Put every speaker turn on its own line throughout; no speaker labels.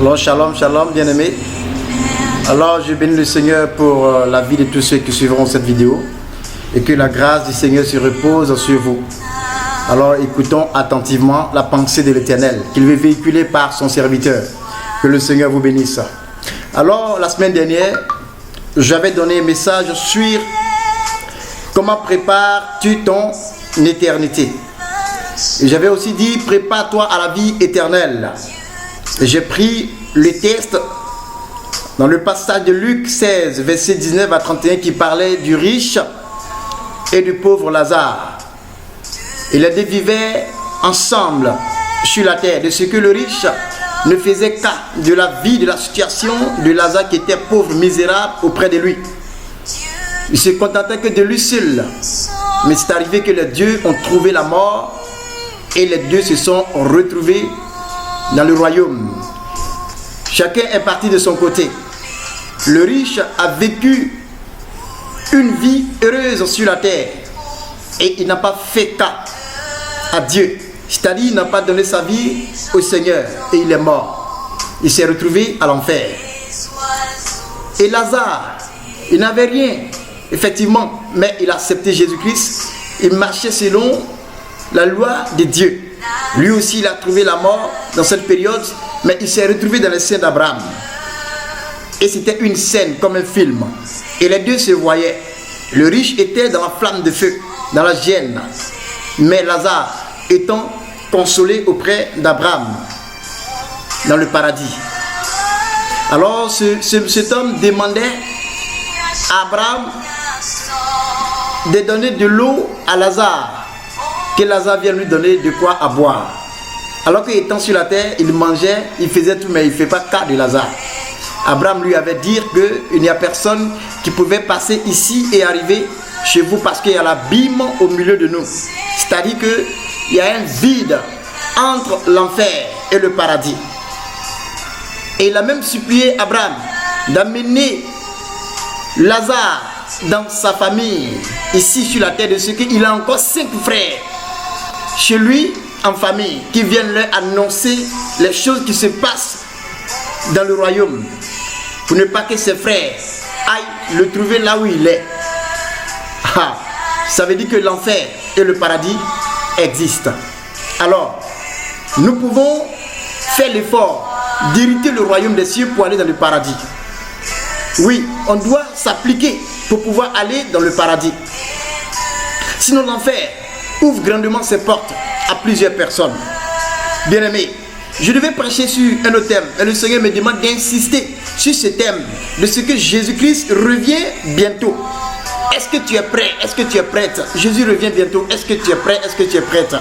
Alors shalom, shalom, bien-aimés. Alors je bénis le Seigneur pour la vie de tous ceux qui suivront cette vidéo et que la grâce du Seigneur se repose sur vous. Alors écoutons attentivement la pensée de l'Éternel qu'il veut véhiculer par son serviteur. Que le Seigneur vous bénisse. Alors la semaine dernière, j'avais donné un message sur comment prépares-tu ton éternité. Et j'avais aussi dit prépare-toi à la vie éternelle. J'ai pris le texte dans le passage de Luc 16, verset 19 à 31 qui parlait du riche et du pauvre Lazare. Et les deux vivaient ensemble sur la terre, de ce que le riche ne faisait qu'à de la vie, de la situation de Lazare qui était pauvre, misérable auprès de lui. Il se contentait que de lui seul. Mais c'est arrivé que les dieux ont trouvé la mort et les deux se sont retrouvés dans le royaume. Chacun est parti de son côté. Le riche a vécu une vie heureuse sur la terre et il n'a pas fait cas à Dieu. C'est-à-dire il n'a pas donné sa vie au Seigneur et il est mort. Il s'est retrouvé à l'enfer. Et Lazare, il n'avait rien, effectivement, mais il a accepté Jésus-Christ. Il marchait selon la loi de Dieu. Lui aussi, il a trouvé la mort dans cette période, mais il s'est retrouvé dans le sein d'Abraham. Et c'était une scène comme un film. Et les deux se voyaient. Le riche était dans la flamme de feu, dans la gêne. Mais Lazare étant consolé auprès d'Abraham, dans le paradis. Alors cet homme demandait à Abraham de donner de l'eau à Lazare. Que Lazare vienne lui donner de quoi à boire. Alors qu'étant sur la terre, il mangeait, il faisait tout, mais il ne fait pas cas de Lazare. Abraham lui avait dit qu'il n'y a personne qui pouvait passer ici et arriver chez vous parce qu'il y a l'abîme au milieu de nous. C'est-à-dire qu'il y a un vide entre l'enfer et le paradis. Et il a même supplié Abraham d'amener Lazare dans sa famille, ici sur la terre, de ce qu'il a encore 5 frères chez lui en famille qui viennent leur annoncer les choses qui se passent dans le royaume pour ne pas que ses frères aillent le trouver là où il est. Ça veut dire que l'enfer et le paradis existent. Alors, nous pouvons faire l'effort d'hériter le royaume des cieux pour aller dans le paradis. Oui, on doit s'appliquer pour pouvoir aller dans le paradis. Sinon l'enfer ouvre grandement ses portes à plusieurs personnes. Bien-aimés, je devais prêcher sur un autre thème, et le Seigneur me demande d'insister sur ce thème, de ce que Jésus-Christ revient bientôt. Est-ce que tu es prêt? Est-ce que tu es prête? Jésus revient bientôt. Est-ce que tu es prêt? Est-ce que tu es prête?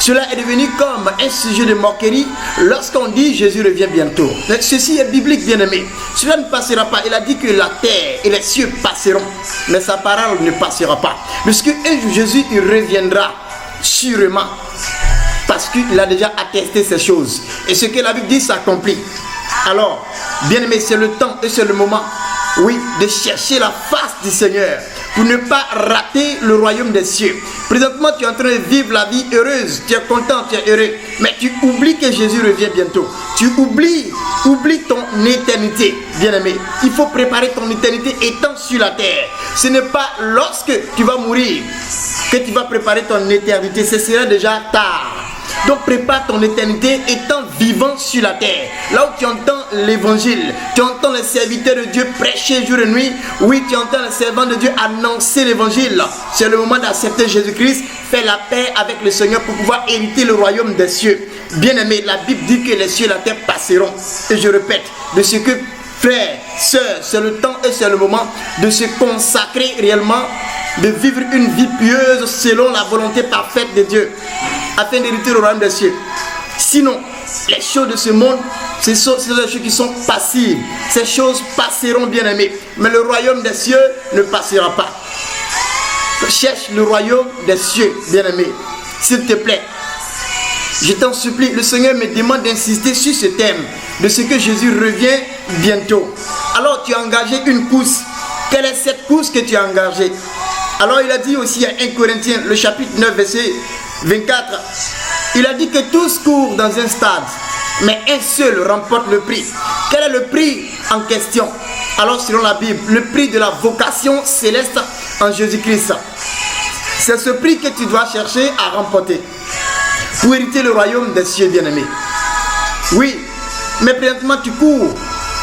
Cela est devenu comme un sujet de moquerie lorsqu'on dit Jésus revient bientôt. Mais ceci est biblique, bien-aimé. Cela ne passera pas. Il a dit que la terre et les cieux passeront, mais sa parole ne passera pas. Parce que un jour Jésus il reviendra sûrement. Parce qu'il a déjà attesté ces choses. Et ce que la Bible dit s'accomplit. Alors, bien-aimé, c'est le temps et c'est le moment, oui, de chercher la face du Seigneur pour ne pas rater le royaume des cieux. Présentement, tu es en train de vivre la vie heureuse, tu es content, tu es heureux, mais tu oublies que Jésus revient bientôt. Tu oublies ton éternité, bien-aimé. Il faut préparer ton éternité étant sur la terre. Ce n'est pas lorsque tu vas mourir que tu vas préparer ton éternité, ce sera déjà tard. Donc prépare ton éternité étant vivant sur la terre. Là où tu entends l'évangile, tu entends les serviteurs de Dieu prêcher jour et nuit. Oui, tu entends les servants de Dieu annoncer l'évangile. C'est le moment d'accepter Jésus-Christ, faire la paix avec le Seigneur pour pouvoir hériter le royaume des cieux. Bien-aimé, la Bible dit que les cieux et la terre passeront. Et je répète, de ce que frères, sœurs, c'est le temps et c'est le moment de se consacrer réellement, de vivre une vie pieuse selon la volonté parfaite de Dieu, afin d'hériter le royaume des cieux. Sinon, les choses de ce monde, ce sont des choses qui sont passives. Ces choses passeront, bien-aimés. Mais le royaume des cieux ne passera pas. Cherche le royaume des cieux, bien-aimés. S'il te plaît, je t'en supplie, le Seigneur me demande d'insister sur ce thème, de ce que Jésus revient bientôt. Alors tu as engagé une course. Quelle est cette course que tu as engagée? Alors il a dit aussi à 1 Corinthiens, le chapitre 9, verset 24, il a dit que tous courent dans un stade, mais un seul remporte le prix. Quel est le prix en question? Alors selon la Bible, le prix de la vocation céleste en Jésus-Christ. C'est ce prix que tu dois chercher à remporter pour hériter le royaume des cieux, bien-aimés. Oui, mais présentement tu cours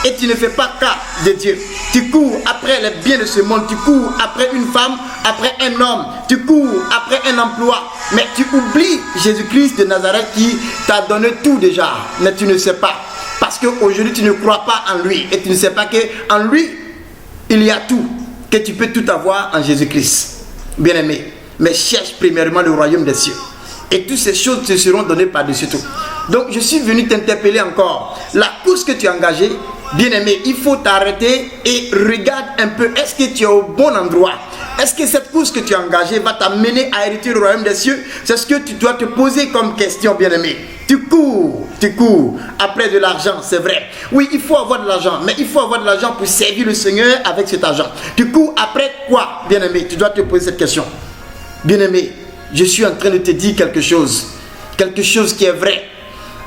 et tu ne fais pas cas de Dieu. Tu cours après les biens de ce monde, tu cours après une femme, après un homme, tu cours après un emploi, mais tu oublies Jésus-Christ de Nazareth qui t'a donné tout déjà, mais tu ne sais pas. Parce qu'aujourd'hui tu ne crois pas en lui et tu ne sais pas qu'en lui, il y a tout, que tu peux tout avoir en Jésus-Christ. Bien-aimé, mais cherche premièrement le royaume des cieux. Et toutes ces choses te seront données par-dessus tout. Donc je suis venu t'interpeller encore. La course que tu as engagée, bien-aimé, il faut t'arrêter et regarde un peu, est-ce que tu es au bon endroit? Est-ce que cette course que tu as engagée va t'amener à hériter le royaume des cieux? C'est ce que tu dois te poser comme question, bien-aimé. Tu cours après de l'argent, c'est vrai. Oui, il faut avoir de l'argent, mais il faut avoir de l'argent pour servir le Seigneur avec cet argent. Tu cours après quoi, bien-aimé? Tu dois te poser cette question. Bien-aimé, je suis en train de te dire quelque chose qui est vrai.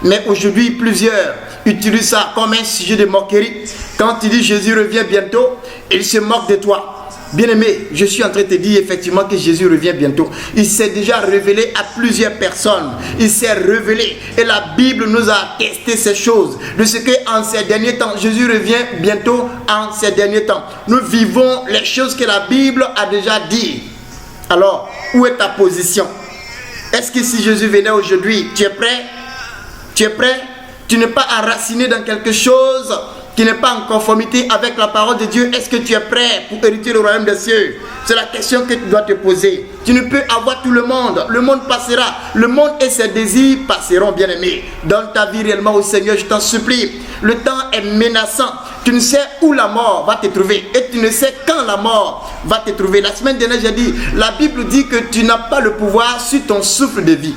Mais aujourd'hui, plusieurs utilisent ça comme un sujet de moquerie. Quand tu dis Jésus revient bientôt, ils se moquent de toi. Bien-aimé, je suis en train de te dire effectivement que Jésus revient bientôt. Il s'est déjà révélé à plusieurs personnes. Il s'est révélé. Et la Bible nous a attesté ces choses. De ce qu'en ces derniers temps, Jésus revient bientôt en ces derniers temps. Nous vivons les choses que la Bible a déjà dit. Alors, où est ta position? Est-ce que si Jésus venait aujourd'hui, tu es prêt? Tu es prêt? Tu n'es pas enraciné dans quelque chose qui n'est pas en conformité avec la parole de Dieu. Est-ce que tu es prêt pour hériter le royaume des cieux? C'est la question que tu dois te poser. Tu ne peux avoir tout le monde. Le monde passera. Le monde et ses désirs passeront, bien-aimés. Donne ta vie réellement au Seigneur, je t'en supplie. Le temps est menaçant. Tu ne sais où la mort va te trouver. Et tu ne sais quand la mort va te trouver. La semaine dernière, j'ai dit, la Bible dit que tu n'as pas le pouvoir sur ton souffle de vie.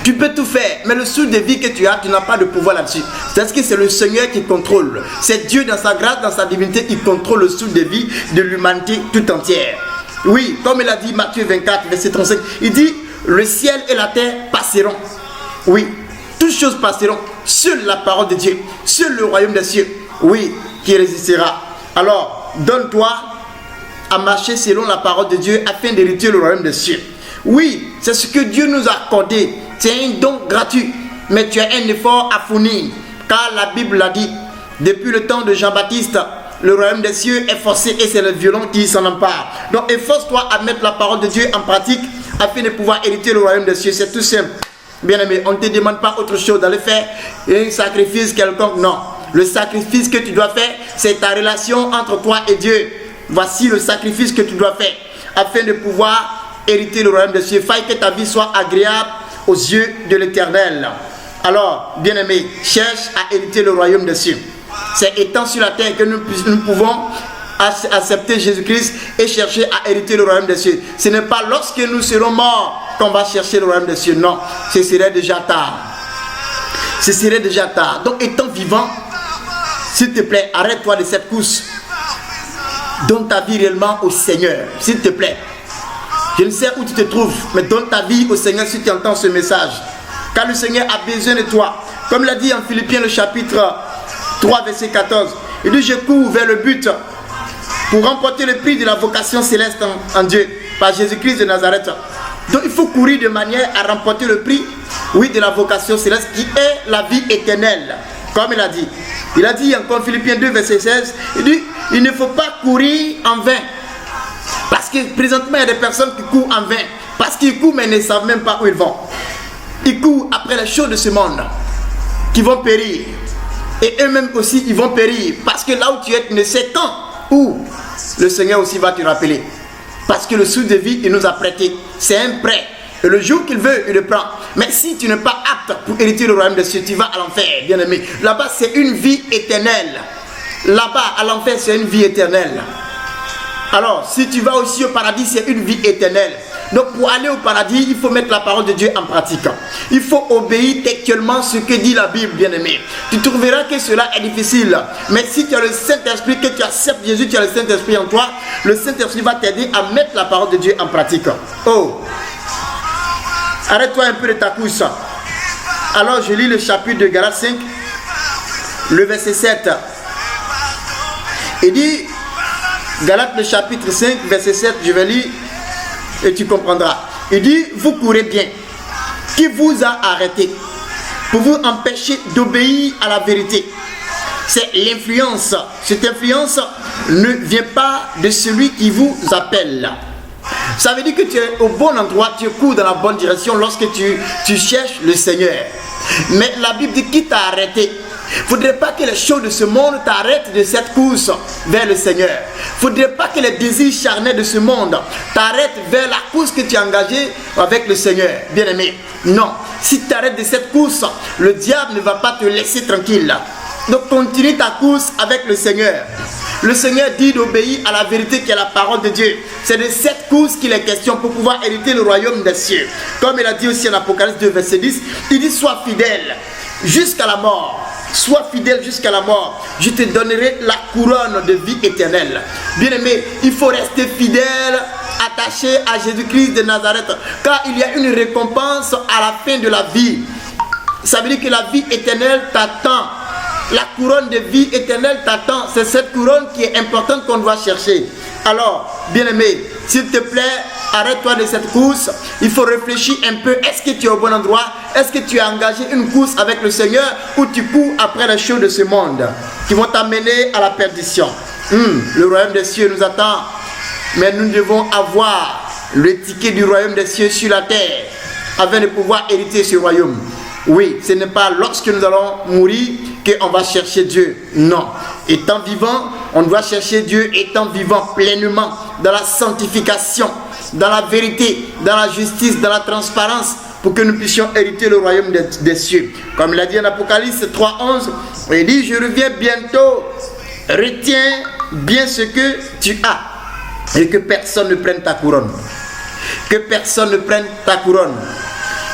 Tu peux tout faire, mais le souffle de vie que tu as, tu n'as pas de pouvoir là-dessus. C'est-à-dire que c'est le Seigneur qui contrôle. C'est Dieu dans sa grâce, dans sa divinité, qui contrôle le souffle de vie de l'humanité tout entière. Oui, comme il a dit Matthieu 24, verset 35, il dit, le ciel et la terre passeront. Oui, toutes choses passeront. Seule la parole de Dieu, seul le royaume des cieux, oui, qui résistera. Alors, donne-toi à marcher selon la parole de Dieu afin d'hériter le royaume des cieux. Oui, c'est ce que Dieu nous a accordé. C'est un don gratuit, mais tu as un effort à fournir. Car la Bible l'a dit, depuis le temps de Jean-Baptiste, le royaume des cieux est forcé et c'est le violent qui s'en empare. Donc efforce-toi à mettre la parole de Dieu en pratique afin de pouvoir hériter le royaume des cieux. C'est tout simple. Bien-aimé, on ne te demande pas autre chose d'aller faire un sacrifice quelconque. Non, le sacrifice que tu dois faire, c'est ta relation entre toi et Dieu. Voici le sacrifice que tu dois faire afin de pouvoir hériter le royaume des cieux. Faille que ta vie soit agréable aux yeux de l'Éternel. Alors, bien-aimé, cherche à hériter le royaume des cieux. C'est étant sur la terre que nous pouvons accepter Jésus-Christ et chercher à hériter le royaume des cieux. Ce n'est pas lorsque nous serons morts qu'on va chercher le royaume des cieux. Non, ce serait déjà tard. Ce serait déjà tard. Donc, étant vivant, s'il te plaît, arrête-toi de cette course. Donne ta vie réellement au Seigneur, s'il te plaît. Je ne sais où tu te trouves, mais donne ta vie au Seigneur si tu entends ce message. Car le Seigneur a besoin de toi. Comme l'a dit en Philippiens le chapitre 3, verset 14. Il dit, je cours vers le but pour remporter le prix de la vocation céleste en Dieu, par Jésus-Christ de Nazareth. Donc il faut courir de manière à remporter le prix, oui, de la vocation céleste qui est la vie éternelle. Comme il a dit. Il a dit encore en Philippiens 2, verset 16, il dit, il ne faut pas courir en vain. Parce que présentement, il y a des personnes qui courent en vain. Parce qu'ils courent, mais ils ne savent même pas où ils vont. Ils courent après les choses de ce monde, qui vont périr. Et eux-mêmes aussi, ils vont périr. Parce que là où tu es, tu ne sais quand, où le Seigneur aussi va te rappeler. Parce que le souffle de vie, il nous a prêté. C'est un prêt. Et le jour qu'il veut, il le prend. Mais si tu n'es pas apte pour hériter le royaume des cieux, tu vas à l'enfer, bien-aimé. Là-bas, c'est une vie éternelle. Là-bas, à l'enfer, c'est une vie éternelle. Alors, si tu vas aussi au paradis, c'est une vie éternelle. Donc, pour aller au paradis, il faut mettre la parole de Dieu en pratique. Il faut obéir textuellement ce que dit la Bible, bien-aimé. Tu trouveras que cela est difficile. Mais si tu as le Saint-Esprit, que tu acceptes Jésus, tu as le Saint-Esprit en toi, le Saint-Esprit va t'aider à mettre la parole de Dieu en pratique. Oh! Arrête-toi un peu de ta course. Alors je lis le chapitre de Galates 5, le verset 7. Il dit, Galates le chapitre 5, verset 7, je vais lire et tu comprendras. Il dit, vous courez bien. Qui vous a arrêté pour vous empêcher d'obéir à la vérité? C'est l'influence. Cette influence ne vient pas de celui qui vous appelle. Ça veut dire que tu es au bon endroit, tu cours dans la bonne direction lorsque tu cherches le Seigneur. Mais la Bible dit qui t'a arrêté. Il ne faudrait pas que les choses de ce monde t'arrêtent de cette course vers le Seigneur. Il ne faudrait pas que les désirs charnels de ce monde t'arrêtent vers la course que tu as engagée avec le Seigneur. Bien-aimé, non. Si tu t'arrêtes de cette course, le diable ne va pas te laisser tranquille. Donc continue ta course avec le Seigneur. Le Seigneur dit d'obéir à la vérité qui est la parole de Dieu. C'est de cette course qu'il est question pour pouvoir hériter le royaume des cieux. Comme il a dit aussi en Apocalypse 2, verset 10, il dit sois fidèle jusqu'à la mort. Sois fidèle jusqu'à la mort. Je te donnerai la couronne de vie éternelle. Bien-aimé, il faut rester fidèle, attaché à Jésus-Christ de Nazareth. Car il y a une récompense à la fin de la vie. Ça veut dire que la vie éternelle t'attend. La couronne de vie éternelle t'attend. C'est cette couronne qui est importante qu'on doit chercher. Alors, bien-aimé, s'il te plaît, arrête-toi de cette course. Il faut réfléchir un peu. Est-ce que tu es au bon endroit? Est-ce que tu as engagé une course avec le Seigneur ou tu cours après les choses de ce monde qui vont t'amener à la perdition? Le royaume des cieux nous attend. Mais nous devons avoir le ticket du royaume des cieux sur la terre afin de pouvoir hériter ce royaume. Oui, ce n'est pas lorsque nous allons mourir qu'on va chercher Dieu. Non. Étant vivant, on doit chercher Dieu étant vivant pleinement dans la sanctification, dans la vérité, dans la justice, dans la transparence pour que nous puissions hériter le royaume des cieux. Comme il a dit en Apocalypse 3:11, il dit, je reviens bientôt, retiens bien ce que tu as et que personne ne prenne ta couronne. Que personne ne prenne ta couronne.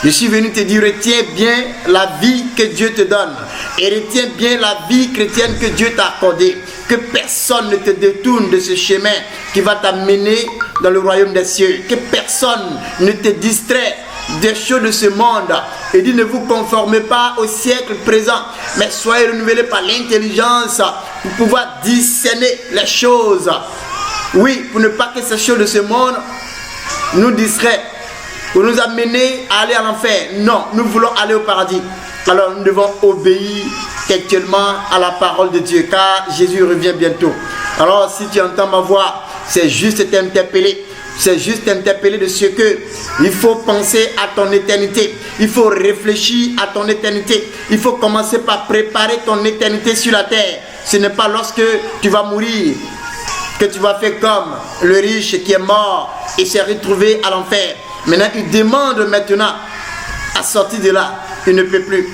Je suis venu te dire, retiens bien la vie que Dieu te donne. Et retiens bien la vie chrétienne que Dieu t'a accordée. Que personne ne te détourne de ce chemin qui va t'amener dans le royaume des cieux. Que personne ne te distrait des choses de ce monde. Et dit, ne vous conformez pas au siècle présent, mais soyez renouvelés par l'intelligence pour pouvoir discerner les choses. Oui, pour ne pas que ces choses de ce monde nous distraient, pour nous amener à aller à l'enfer. Non, nous voulons aller au paradis. Alors nous devons obéir actuellement à la parole de Dieu, car Jésus revient bientôt. Alors si tu entends ma voix, c'est juste t'interpeller. C'est juste t'interpeller de ce que il faut penser à ton éternité. Il faut réfléchir à ton éternité. Il faut commencer par préparer ton éternité sur la terre. Ce n'est pas lorsque tu vas mourir que tu vas faire comme le riche qui est mort et s'est retrouvé à l'enfer. Maintenant, il demande maintenant à sortir de là. Il ne peut plus.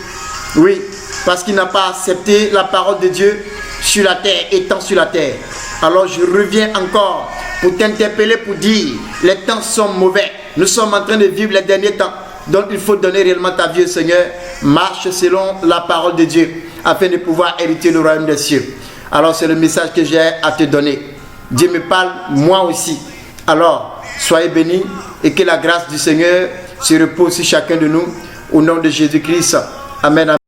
Oui, parce qu'il n'a pas accepté la parole de Dieu sur la terre, étant sur la terre. Alors je reviens encore pour t'interpeller, pour dire, les temps sont mauvais. Nous sommes en train de vivre les derniers temps. Donc il faut donner réellement ta vie au Seigneur. Marche selon la parole de Dieu, afin de pouvoir hériter le royaume des cieux. Alors c'est le message que j'ai à te donner. Dieu me parle, moi aussi. Alors, soyez bénis et que la grâce du Seigneur se repose sur chacun de nous. Au nom de Jésus-Christ. Amen.